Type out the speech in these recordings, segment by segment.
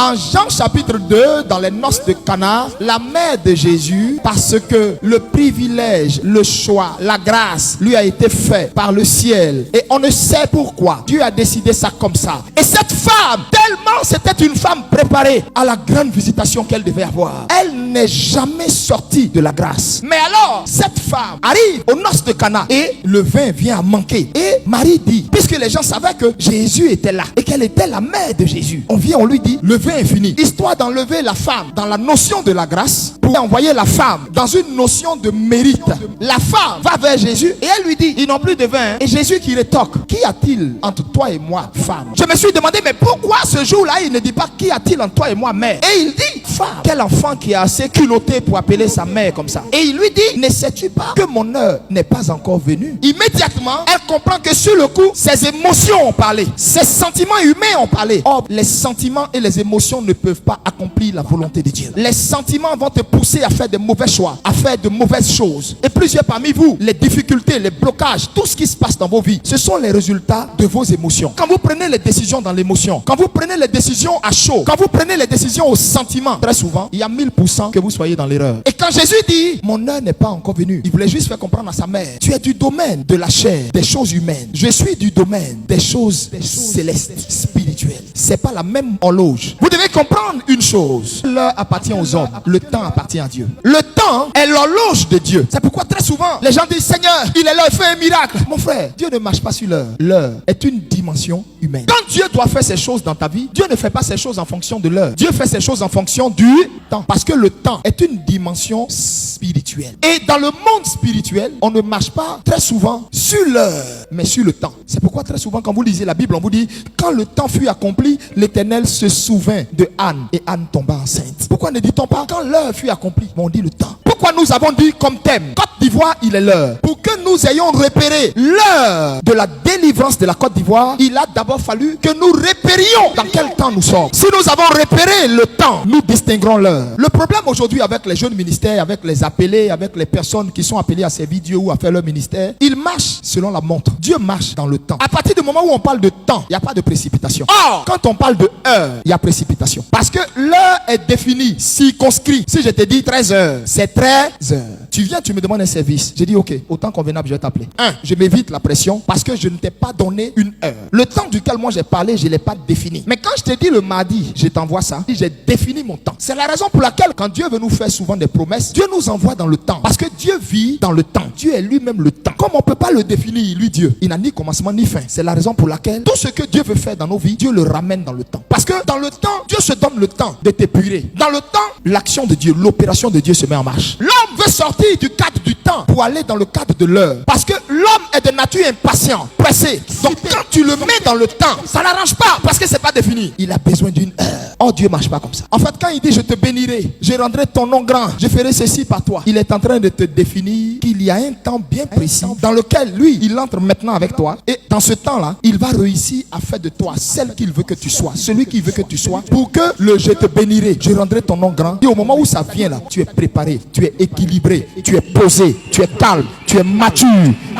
En Jean chapitre 2, dans les noces de Cana, la mère de Jésus, parce que le privilège, le choix, la grâce lui a été fait par le ciel. Et on ne sait pourquoi. Dieu a décidé ça comme ça. Et cette femme, tellement c'était une femme préparée à la grande visitation qu'elle devait avoir, elle n'est jamais sortie de la grâce. Mais alors, cette femme arrive aux noces de Cana et le vin vient à manquer. Et Marie dit, puisque les gens savaient que Jésus était là et qu'elle était la mère de Jésus, on lui dit, le vin est fini. Histoire d'enlever la femme dans la notion de la grâce pour envoyer la femme dans une notion de mérite. La femme va vers Jésus et elle lui dit, ils n'ont plus de vin. Et Jésus qui rétorque, qu'y a-t-il entre toi et moi, femme? Je me suis demandé, mais pourquoi ce jour-là il ne dit pas, qu'y a-t-il entre toi et moi, mère? Et il dit, femme, quel enfant qui est assez culotté pour appeler sa mère comme ça? Et il lui dit, ne sais-tu pas que mon heure n'est pas encore venue? Immédiatement, elle comprend que sur le coup, ses émotions ont parlé, ses sentiments humains ont parlé. Or, les sentiments et les émotions ne peuvent pas accomplir la volonté de Dieu. Les sentiments vont te pousser à faire de mauvais choix, à faire de mauvaises choses. Et plusieurs parmi vous, les difficultés, les blocages, tout ce qui se passe dans vos vies, ce sont les résultats de vos émotions. Quand vous prenez les décisions dans l'émotion, quand vous prenez les décisions à chaud, quand vous prenez les décisions au sentiment, très souvent, il y a 1000% que vous soyez dans l'erreur. Et quand Jésus dit, mon heure n'est pas encore venue, il voulait juste faire comprendre à sa mère, tu es du domaine de la chair, des choses humaines. Je suis du domaine des choses célestes, spirituelles. C'est pas la même horloge. Vous devez comprendre une chose. L'heure appartient aux hommes. Le temps appartient à Dieu. Le temps est l'horloge de Dieu. C'est pourquoi très souvent, les gens disent, Seigneur, il est là, il fait un miracle. Mon frère, Dieu ne marche pas sur l'heure. L'heure est une dimension humaine. Quand Dieu doit faire ces choses dans ta vie, Dieu ne fait pas ces choses en fonction de l'heure. Dieu fait ces choses en fonction du temps. Parce que le temps est une dimension spirituelle. Et dans le monde spirituel, on ne marche pas très souvent sur l'heure, mais sur le temps. C'est pourquoi très souvent, quand vous lisez la Bible, on vous dit, quand le temps fut accompli, l'Éternel se souvint de Anne et Anne tomba enceinte. Pourquoi ne dit-on pas quand l'heure fut accomplie? Mais on dit le temps. Pourquoi nous avons dit comme thème, Côte d'Ivoire, il est l'heure? Pour que nous ayons repéré l'heure de la délivrance de la Côte d'Ivoire, il a d'abord fallu que nous repérions dans quel temps nous sommes. Si nous avons repéré le temps, nous distinguerons l'heure. Le problème aujourd'hui avec les jeunes ministères, avec les appelés, avec les personnes qui sont appelées à servir Dieu ou à faire leur ministère, ils marchent selon la montre. Dieu marche dans le temps. À partir du moment où on parle de temps, il n'y a pas de précipitation. Or, quand on parle de heure, il y a précipitation. Parce que l'heure est définie, circonscrite. Si je te dis 13 heures, c'est 13 heures. Tu viens, tu me demandes un service. J'ai dit, ok, au temps convenable, je vais t'appeler. Je m'évite la pression parce que je ne t'ai pas donné une heure. Le temps duquel moi j'ai parlé, je ne l'ai pas défini. Mais quand je te dis le mardi, je t'envoie ça, j'ai défini mon temps. C'est la raison pour laquelle, quand Dieu veut nous faire souvent des promesses, Dieu nous envoie dans le temps. Parce que Dieu vit dans le temps. Dieu est lui-même le temps. Comme on ne peut pas le définir, lui, Dieu, il n'a ni commencement ni fin. C'est la raison pour laquelle tout ce que Dieu veut faire dans nos vies, Dieu le ramène dans le temps. Parce que dans le temps, Dieu se donne le temps de t'épurer. Dans le temps, l'action de Dieu, l'opération de Dieu se met en marche. L'homme veut sortir du cadre du temps pour aller dans le cadre de l'heure. Parce que l'homme est de nature impatient, pressé. Donc quand tu le mets dans le temps, ça n'arrange pas parce que c'est pas défini. Il a besoin d'une heure. Oh, Dieu marche pas comme ça. En fait, quand il dit je te bénirai, je rendrai ton nom grand, je ferai ceci par toi, il est en train de te définir qu'il y a un temps bien précis dans lequel lui, il entre maintenant avec toi. Et dans ce temps-là, il va réussir à faire de toi celle qu'il veut que tu sois, celui qu'il veut que tu sois, pour que le je te bénirai, je rendrai ton nom grand. Et au moment où ça vient là, tu es préparé, tu es équilibré, tu es posé, tu es calme, tu es mature,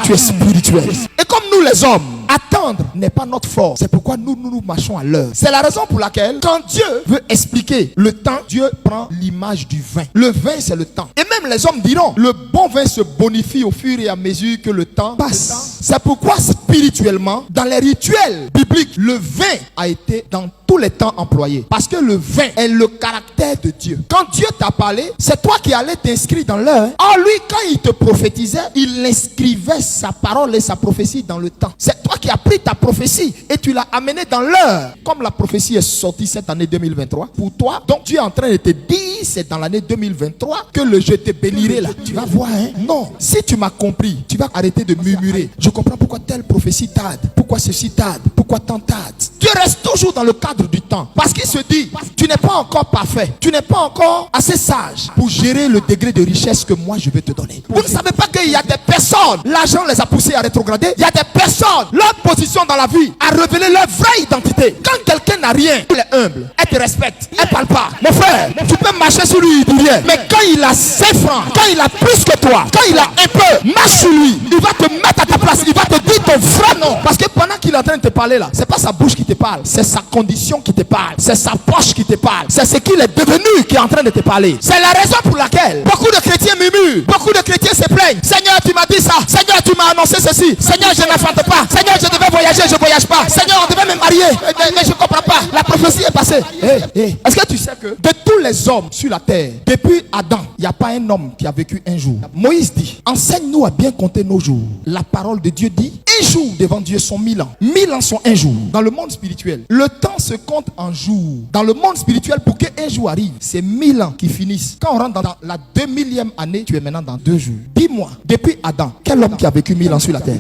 tu es spirituel. Et comme nous les hommes, attendre n'est pas notre force. C'est pourquoi nous marchons à l'heure. C'est la raison pour laquelle, quand Dieu veut expliquer le temps, Dieu prend l'image du vin. Le vin, c'est le temps. Et même les hommes diront, le bon vin se bonifie au fur et à mesure que le temps passe. C'est pourquoi spirituellement, dans les rituels bibliques, le vin a été dans tous les temps employé. Parce que le vin est le caractère de Dieu. Quand Dieu t'a parlé, c'est toi qui allais t'inscrire dans l'heure. Or lui, quand il te prophétisait, il inscrivait sa parole et sa prophétie dans le temps. C'est toi qui as pris ta prophétie et tu l'as amenée dans l'heure. Comme la prophétie est sortie cette année 2023, pour toi, donc Dieu est en train de te dire, c'est dans l'année 2023 que le je te bénirai là. Tu vas voir, hein? Non. Si tu m'as compris, tu vas arrêter de murmurer. Je comprends pourquoi telle prophétie tarde, pourquoi ceci tarde, pourquoi tant tarde. Dieu reste toujours dans le cadre du temps. Parce qu'il se dit, tu n'es pas encore parfait, tu n'es pas encore assez sage pour gérer le degré de richesse que moi je vais te donner. Vous ne savez pas qu'il y a des personnes, l'argent les a poussés à rétrograder. Il y a des personnes, leur position dans la vie a révélé leur vraie identité. Quand quelqu'un n'a rien, il est humble, elle te respecte, elle parle pas. Mon frère, tu peux marcher sur lui, il dit rien. Mais quand il a 5 francs, quand il a plus que toi, quand il a un peu, marche sur lui, il va te mettre à ta place, il va te dire ton vrai nom. Parce que pendant qu'il qu'il est en train de te parler là, c'est pas sa bouche qui te parle, c'est sa condition qui te parle, c'est sa poche qui te parle, c'est ce qu'il est devenu qui est en train de te parler. C'est la raison pour laquelle beaucoup de chrétiens murmurent, beaucoup de chrétiens se plaignent. Seigneur, tu m'as dit ça. Seigneur, tu m'as annoncé ceci. Seigneur, je n'enfante pas. Seigneur, je devais voyager, je ne voyage pas. Seigneur, on devait me marier, mais je ne comprends pas. La prophétie est passée. Est-ce que tu sais que de tous les hommes sur la terre, depuis Adam, il n'y a pas un homme qui a vécu un jour. Moïse dit, enseigne-nous à bien compter nos jours. La parole de Dieu dit, un jour devant Dieu sont 1000 ans. 1000 ans sont un jour. Dans le monde spirituel, le temps se compte en jours. Dans le monde spirituel, pour qu'un jour arrive, c'est 1000 ans qui finissent. Quand on rentre dans la 2000e année, tu es maintenant dans 2 jours. Dis-moi, depuis Adam, quel homme qui a vécu 1000 ans sur la terre?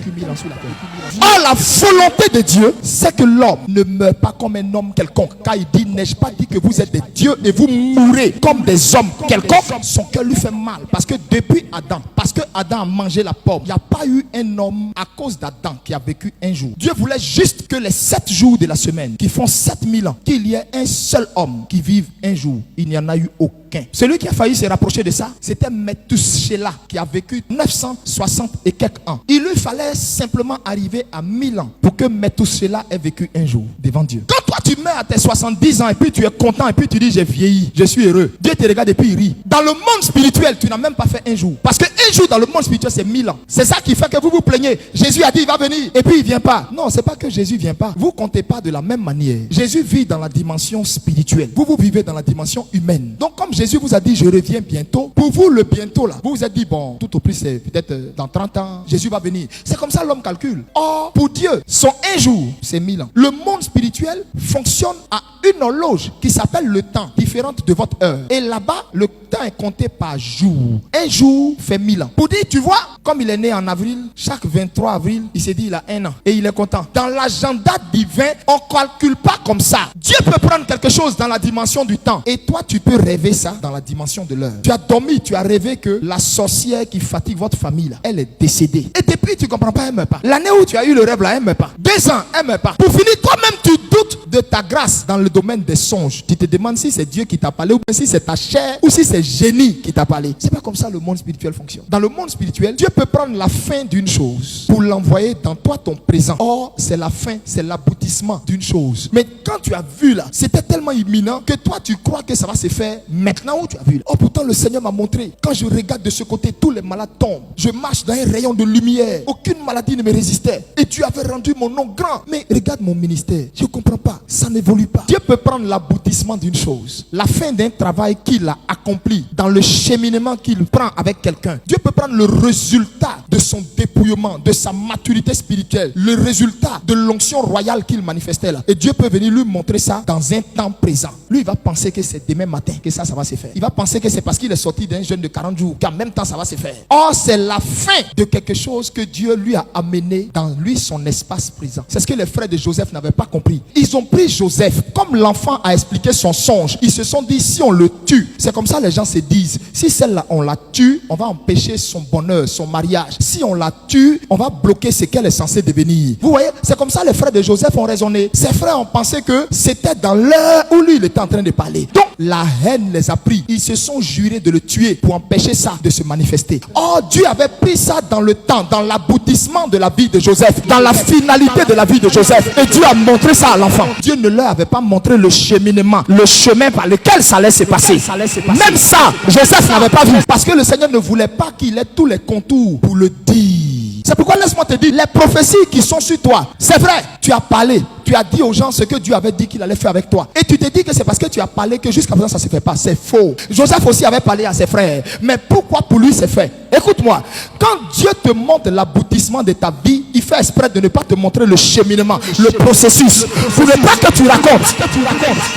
Or, la volonté de Dieu, c'est que l'homme ne meurt pas comme un homme quelconque. Car il dit, n'ai-je pas dit que vous êtes des dieux et vous mourrez comme des hommes quelconques? Son cœur lui fait mal. Parce que depuis Adam, parce que Adam a mangé la pomme, il n'y a pas eu un homme à cause d'Adam qui a vécu un jour. Dieu voulait juste que les 7 jours de la semaine, qui font 7000 ans, qu'il y ait un seul homme qui vive un jour. Il n'y en a eu aucun. Celui qui a failli se rapprocher de ça, c'était Methushélah qui a vécu 960 et quelques ans. Il lui fallait simplement arriver à 1000 ans pour que Methushélah ait vécu un jour devant Dieu. Quand toi tu meurs à tes 70 ans et puis tu es content et puis tu dis j'ai vieilli, je suis heureux, Dieu te regarde et puis il rit. Dans le monde spirituel, tu n'as même pas fait un jour. Parce que un jour dans le monde spirituel, c'est 1000 ans. C'est ça qui fait que vous vous plaignez. Jésus a dit il va venir et puis il vient pas. Non, c'est pas que Jésus vient pas. Vous comptez pas de la même manière. Jésus vit dans la dimension spirituelle. Vous vivez dans la dimension humaine. Donc comme Jésus vous a dit je reviens bientôt, pour vous le bientôt là, vous vous êtes dit bon, tout au plus c'est peut-être dans 30 ans, Jésus va venir. C'est comme ça l'homme calcule. Or, pour Dieu, son un jour, c'est 1000 ans. Le monde spirituel fonctionne à une horloge qui s'appelle le temps, différente de votre heure. Et là-bas, le temps est compté par jour. Un jour fait 1000 ans. Pour dire, tu vois, comme il est né en avril, chaque 23 avril, il s'est dit il a 1 an. Et il est content. Dans l'agenda divin, on ne calcule pas comme ça. Dieu peut prendre quelque chose dans la dimension du temps. Et toi, tu peux rêver ça dans la dimension de l'heure. Tu as dormi, tu as rêvé que la sorcière qui fatigue votre famille, là, elle est décédée. Et depuis, tu ne comprends pas, elle ne meurt pas. L'année où tu as eu le rêve, là, elle ne meurt pas. 2 ans, elle ne meurt pas. Pour finir, toi-même, tu doutes de ta grâce dans le domaine des songes. Tu te demandes si c'est Dieu qui t'a parlé ou si c'est ta chair ou si c'est génie qui t'a parlé. C'est pas comme ça le monde spirituel fonctionne. Dans le monde spirituel, Dieu peut prendre la fin d'une chose pour l'envoyer dans toi, ton présent. Or, c'est la fin, c'est l'aboutissement d'une chose. Mais quand tu as vu là, c'était tellement imminent que toi, tu crois que ça va se faire maintenant où tu as vu là. Oh, pourtant, le Seigneur m'a montré. Quand je regarde de ce côté, tous les malades tombent. Je marche dans un rayon de lumière. Aucune maladie ne me résistait. Et tu avais rendu mon nom grand. Mais regarde mon ministère. Je ne comprends pas. Ça n'évolue pas. Dieu peut prendre l'aboutissement d'une chose, la fin d'un travail qu'il a accompli, dans le cheminement qu'il prend avec quelqu'un. Dieu peut prendre le résultat de son dépouillement, de sa maturité spirituelle, le résultat de l'onction royale qu'il manifestait là. Et Dieu peut venir lui montrer ça dans un temps présent. Lui, il va penser que c'est demain matin que ça va se faire. Il va penser que c'est parce qu'il est sorti d'un jeûne de 40 jours qu'en même temps ça va se faire. Or, c'est la fin de quelque chose que Dieu lui a amené dans lui, son espace présent. C'est ce que les frères de Joseph n'avaient pas compris. Ils ont pris Joseph, comme l'enfant a expliqué son songe. Ils se sont dit, si on le tue, c'est comme ça les gens se disent, si celle-là on la tue, on va empêcher son bonheur, son mariage. Si on la tue, on va bloquer ce qu'elle est censée devenir. Vous voyez, c'est comme ça les frères de Joseph ont raisonné. Ses frères ont pensé que c'était dans l'heure où lui il était en train de parler. Donc la haine les a pris. Ils se sont jurés de le tuer pour empêcher ça de se manifester. Or, Dieu avait pris ça dans le temps, dans l'aboutissement de la vie de Joseph, dans la finalité de la vie de Joseph. Et Dieu a montré ça à l'enfant. Dieu ne leur avait pas montré le cheminement, le chemin par lequel ça allait se passer. Même ça, Joseph n'avait pas vu. Parce que le Seigneur ne voulait pas qu'il ait tous les contours pour le dire. C'est pourquoi laisse-moi te dire, les prophéties qui sont sur toi, c'est vrai, tu as parlé, tu as dit aux gens ce que Dieu avait dit qu'il allait faire avec toi. Et tu te dis que c'est parce que tu as parlé que jusqu'à présent ça ne se fait pas. C'est faux. Joseph aussi avait parlé à ses frères. Mais pourquoi pour lui c'est fait? Écoute-moi, quand Dieu te montre l'aboutissement de ta vie, il fait exprès de ne pas te montrer le cheminement, le processus, pour ne pas que tu racontes.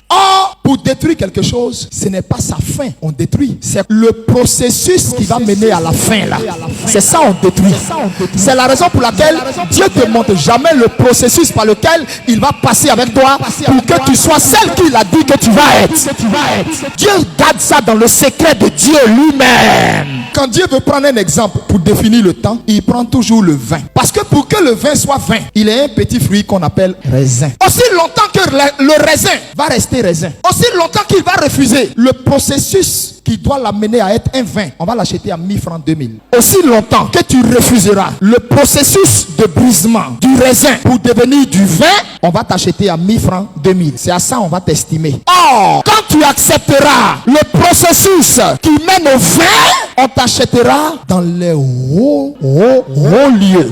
Or, pour détruire quelque chose, ce n'est pas sa fin, on détruit. C'est le processus qui va mener à la fin là. C'est ça on détruit. C'est la raison pour laquelle Dieu ne te montre jamais le processus par lequel il va passer avec toi pour que tu sois celle qu'il a dit que tu vas être. Dieu garde ça dans le secret de Dieu lui-même. Quand Dieu veut prendre un exemple pour définir le temps, il prend toujours le vin. Parce que pour que le vin soit vin, il est un petit fruit qu'on appelle raisin. Aussi longtemps que le raisin va rester raisin, aussi longtemps qu'il va refuser, le processus qui doit l'amener à être un vin, on va l'acheter à 1000 francs, 2000. Aussi longtemps que tu refuseras le processus de brisement du raisin pour devenir du vin, on va t'acheter à 1000 francs, 2000. C'est à ça on va t'estimer. Or, quand tu accepteras le processus qui mène au vin, on t'achètera dans les hauts lieux.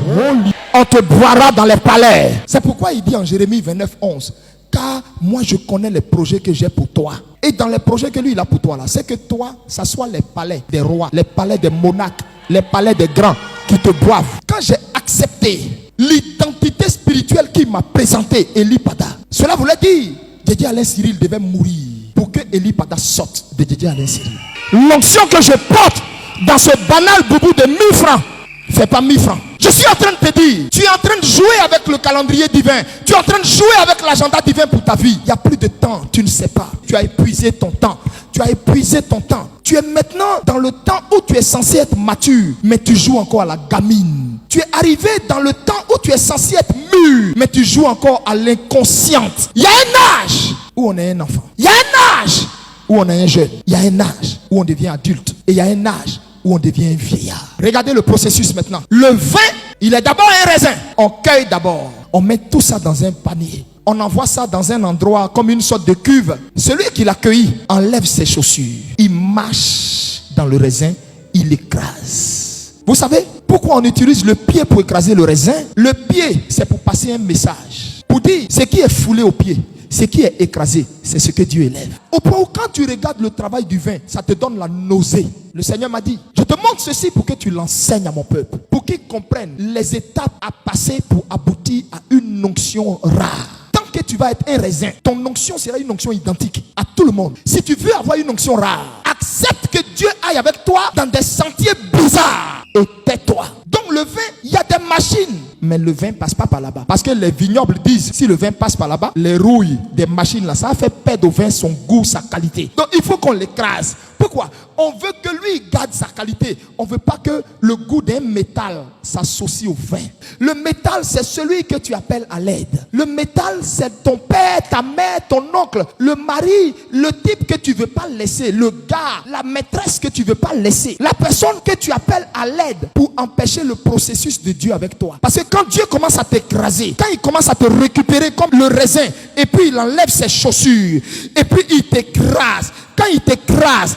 On te boira dans les palais. C'est pourquoi il dit en Jérémie 29, 11, car moi je connais les projets que j'ai pour toi. Et dans les projets que lui il a pour toi là, c'est que toi, ça soit les palais des rois, les palais des monarques, les palais des grands qui te boivent. Quand j'ai accepté l'identité spirituelle qu'il m'a présentée, Eli Pada, cela voulait dire Djedje Alain Cyril devait mourir pour que Eli Pada sorte de Djedje Alain Cyril. L'onction que je porte dans ce banal boubou de 1000 francs fait pas 1000 francs. Je suis en train de te dire, tu es en train de jouer avec le calendrier divin. Tu es en train de jouer avec l'agenda divin pour ta vie. Il n'y a plus de temps, tu ne sais pas. Tu as épuisé ton temps. Tu as épuisé ton temps. Tu es maintenant dans le temps où tu es censé être mature, mais tu joues encore à la gamine. Tu es arrivé dans le temps où tu es censé être mûr, mais tu joues encore à l'inconsciente. Il y a un âge où on est un enfant. Il y a un âge où on est un jeune. Il y a un âge où on devient adulte. Et il y a un âge où on devient un vieillard. Regardez le processus maintenant. Le vin, il est d'abord un raisin. On cueille d'abord. On met tout ça dans un panier. On envoie ça dans un endroit comme une sorte de cuve. Celui qui l'a cueilli enlève ses chaussures. Il marche dans le raisin. Il écrase. Vous savez pourquoi on utilise le pied pour écraser le raisin? Le pied, c'est pour passer un message. Pour dire ce qui est foulé au pied. Ce qui est écrasé, c'est ce que Dieu élève. Au point où quand tu regardes le travail du vin, ça te donne la nausée. Le Seigneur m'a dit, je te montre ceci pour que tu l'enseignes à mon peuple. Pour qu'ils comprennent les étapes à passer pour aboutir à une onction rare. Tant que tu vas être un raisin, ton onction sera une onction identique à tout le monde. Si tu veux avoir une onction rare, accepte que Dieu aille avec toi dans des sentiers bizarres et tais-toi. Donc le vin, il y a des machines. Mais le vin passe pas par là-bas. Parce que les vignobles disent, si le vin passe par là-bas, les rouilles des machines là, ça fait perdre au vin son goût, sa qualité. Donc il faut qu'on l'écrase. Pourquoi? On veut que lui garde sa qualité. On veut pas que le goût d'un métal s'associe au vin. Le métal, c'est celui que tu appelles à l'aide. Le métal, c'est ton père, ta mère, ton oncle, le mari, le type que tu veux pas laisser, le gars, la maîtresse que tu veux pas laisser, la personne que tu appelles à l'aide pour empêcher le processus de Dieu avec toi. Parce que quand Dieu commence à t'écraser, quand il commence à te récupérer comme le raisin, et puis il enlève ses chaussures, et puis il t'écrase. Quand il t'écrase,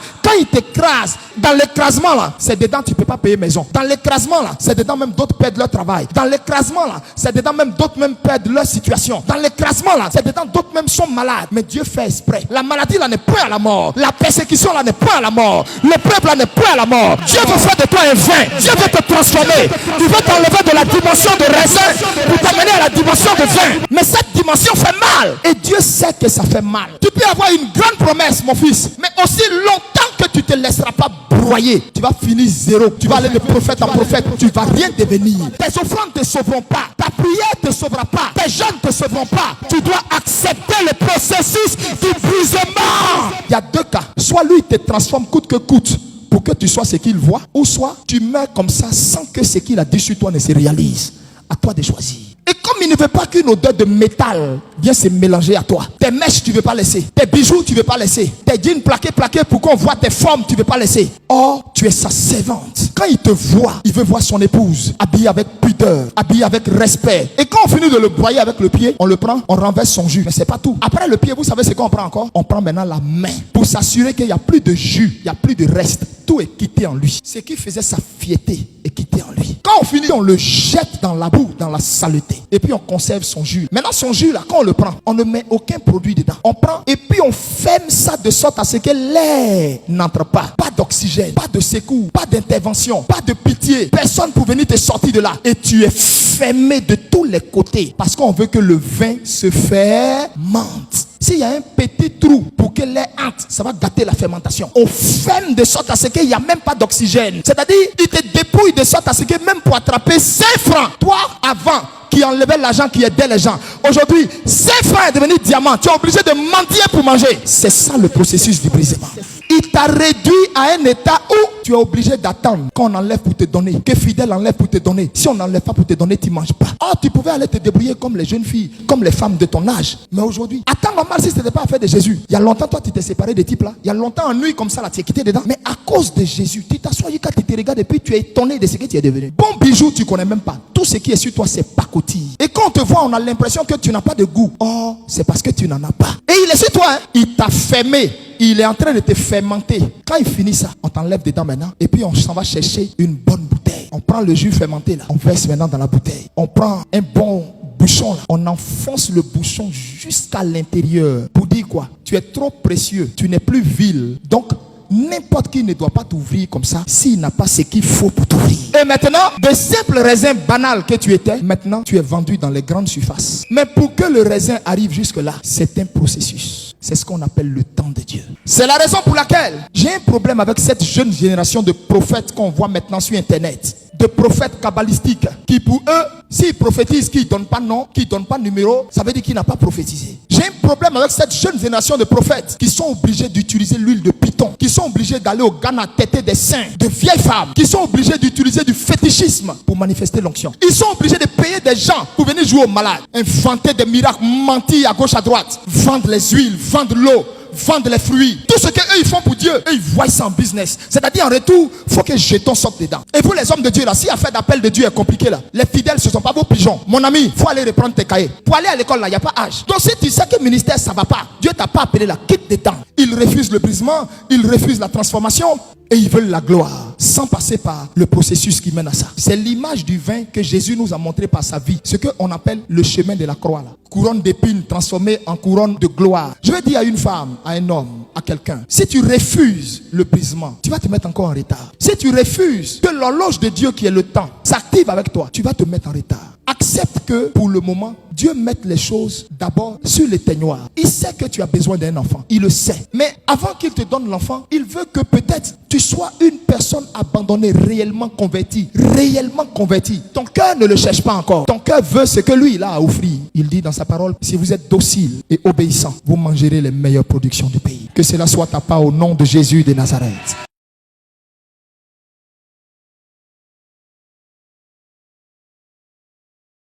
dans l'écrasement là, c'est dedans tu peux pas payer maison. Dans l'écrasement là, c'est dedans même d'autres perdent leur travail. Dans l'écrasement là, c'est dedans même d'autres même perdent leur situation. Dans l'écrasement là, c'est dedans d'autres même sont malades. Mais Dieu fait exprès. La maladie là n'est pas à la mort. La persécution là n'est pas à la mort. Le peuple là n'est pas à la mort. Dieu veut faire de toi un vin. Dieu veut te transformer. Il veut t'enlever de la dimension de raisin pour t'amener à la dimension de vin. Mais cette dimension fait mal. Et Dieu sait que ça fait mal. Tu peux avoir une grande promesse, mon fils. Mais aussi longtemps que tu ne te laisseras pas broyer, tu vas finir zéro. Tu vas aller de prophète en prophète. Tu ne vas rien devenir. Tes offrandes ne te sauveront pas. Ta prière ne te sauvera pas. Tes jeûnes ne te sauveront pas. Tu dois accepter le processus du brisement. Il y a deux cas. Soit lui te transforme coûte que coûte pour que tu sois ce qu'il voit, ou soit tu meurs comme ça sans que ce qu'il a dit sur toi ne se réalise. À toi de choisir. Et comme il ne veut pas qu'une odeur de métal vienne se mélanger à toi, tes mèches tu ne veux pas laisser, tes bijoux tu ne veux pas laisser, tes jeans plaqués pour qu'on voit tes formes tu ne veux pas laisser. Or, tu es sa servante. Quand il te voit, il veut voir son épouse habillée avec pudeur, habillée avec respect. Et quand on finit de le broyer avec le pied, on le prend, on renverse son jus. Mais c'est pas tout. Après le pied, vous savez ce qu'on prend encore? On prend maintenant la main pour s'assurer qu'il n'y a plus de jus, il n'y a plus de reste. Tout est quitté en lui. Ce qui faisait sa fierté est quitté en lui. Quand on finit, on le jette dans la boue, dans la saleté. Et puis on conserve son jus. Maintenant son jus là, quand on le prend, on ne met aucun produit dedans. On prend et puis on ferme ça de sorte à ce que l'air n'entre pas. Pas d'oxygène, pas de secours, pas d'intervention, pas de pitié. Personne pour venir te sortir de là. Et tu es fermé de tous les côtés. Parce qu'on veut que le vin se fermente. S'il y a un petit trou pour que l'air entre, ça va gâter la fermentation. On ferme de sorte à ce qu'il n'y a même pas d'oxygène. C'est-à-dire, il te dépouille de sorte à ce que même pour attraper 5 francs, toi avant qui enlevait l'argent, qui aidait les gens, aujourd'hui 5 francs est devenu diamant. Tu es obligé de mentir pour manger. C'est ça le processus du brisement. Il Il t'a réduit à un état où tu es obligé d'attendre qu'on enlève pour te donner, que fidèle enlève pour te donner. Si on n'enlève pas pour te donner, tu ne manges pas. Oh, tu pouvais aller te débrouiller comme les jeunes filles, comme les femmes de ton âge. Mais aujourd'hui, attends normal si ce n'était pas affaire de Jésus. Il y a longtemps, toi, tu t'es séparé de types là. Il y a longtemps, en nuit comme ça, là, tu es quitté dedans. Mais à cause de Jésus, tu t'assois, quand tu te regardes et puis tu es étonné de ce que tu es devenu. Bon bijou, tu ne connais même pas. Tout ce qui est sur toi, c'est pacotille. Et quand on te voit, on a l'impression que tu n'as pas de goût. Oh, c'est parce que tu n'en as pas. Et il est sur toi, hein. Il t'a fermé. Il est en train de te fermenter. Quand il finit ça, on t'enlève dedans maintenant. Et puis on s'en va chercher une bonne bouteille. On prend le jus fermenté là. On verse maintenant dans la bouteille. On prend un bon bouchon là. On enfonce le bouchon jusqu'à l'intérieur. Pour dire quoi? Tu es trop précieux. Tu n'es plus vil. Donc, n'importe qui ne doit pas t'ouvrir comme ça s'il n'a pas ce qu'il faut pour t'ouvrir. Et maintenant, de simples raisins banals que tu étais, maintenant tu es vendu dans les grandes surfaces. Mais pour que le raisin arrive jusque là, c'est un processus. C'est ce qu'on appelle le temps de Dieu. C'est la raison pour laquelle j'ai un problème avec cette jeune génération de prophètes qu'on voit maintenant sur internet. De prophètes kabbalistiques qui pour eux, s'ils prophétisent, qu'ils ne donnent pas nom, qu'ils ne donnent pas numéro, ça veut dire qu'ils n'ont pas prophétisé. J'ai un problème avec cette jeune génération de prophètes qui sont obligés d'utiliser l'huile de python, qui sont obligés d'aller au Ghana têter des saints, de vieilles femmes, qui sont obligés d'utiliser du fétichisme pour manifester l'onction. Ils sont obligés de payer des gens pour venir jouer aux malades, inventer des miracles, mentir à gauche à droite, vendre les huiles, vendre l'eau, vendre les fruits, tout ce qu'eux ils font pour Dieu, eux ils voient ça en business. C'est-à-dire en retour, il faut que jeton sorte dedans. Et vous les hommes de Dieu là, si l'affaire d'appel de Dieu est compliquée là, les fidèles ce ne sont pas vos pigeons. Mon ami, il faut aller reprendre tes cahiers. Pour aller à l'école là, il n'y a pas âge. Donc si tu sais que le ministère ça ne va pas, Dieu t'a pas appelé là, quitte dedans. Ils refusent le brisement, ils refusent la transformation et ils veulent la gloire sans passer par le processus qui mène à ça. C'est l'image du vin que Jésus nous a montré par sa vie, ce qu'on appelle le chemin de la croix là. Couronne d'épines transformée en couronne de gloire. Je vais dire à une femme, à un homme, à quelqu'un, si tu refuses le brisement, tu vas te mettre encore en retard. Si tu refuses que l'horloge de Dieu qui est le temps s'active avec toi, tu vas te mettre en retard. Accepte que pour le moment, Dieu mette les choses d'abord sur l'éteignoir. Il sait que tu as besoin d'un enfant. Il le sait. Mais avant qu'il te donne l'enfant, il veut que peut-être tu sois une personne abandonnée, réellement convertie. Réellement convertie. Ton cœur ne le cherche pas encore. Ton cœur veut ce que lui, il a à offrir. Il dit dans sa parole, si vous êtes docile et obéissant, vous mangerez les meilleures productions du pays. Que cela soit ta part au nom de Jésus de Nazareth.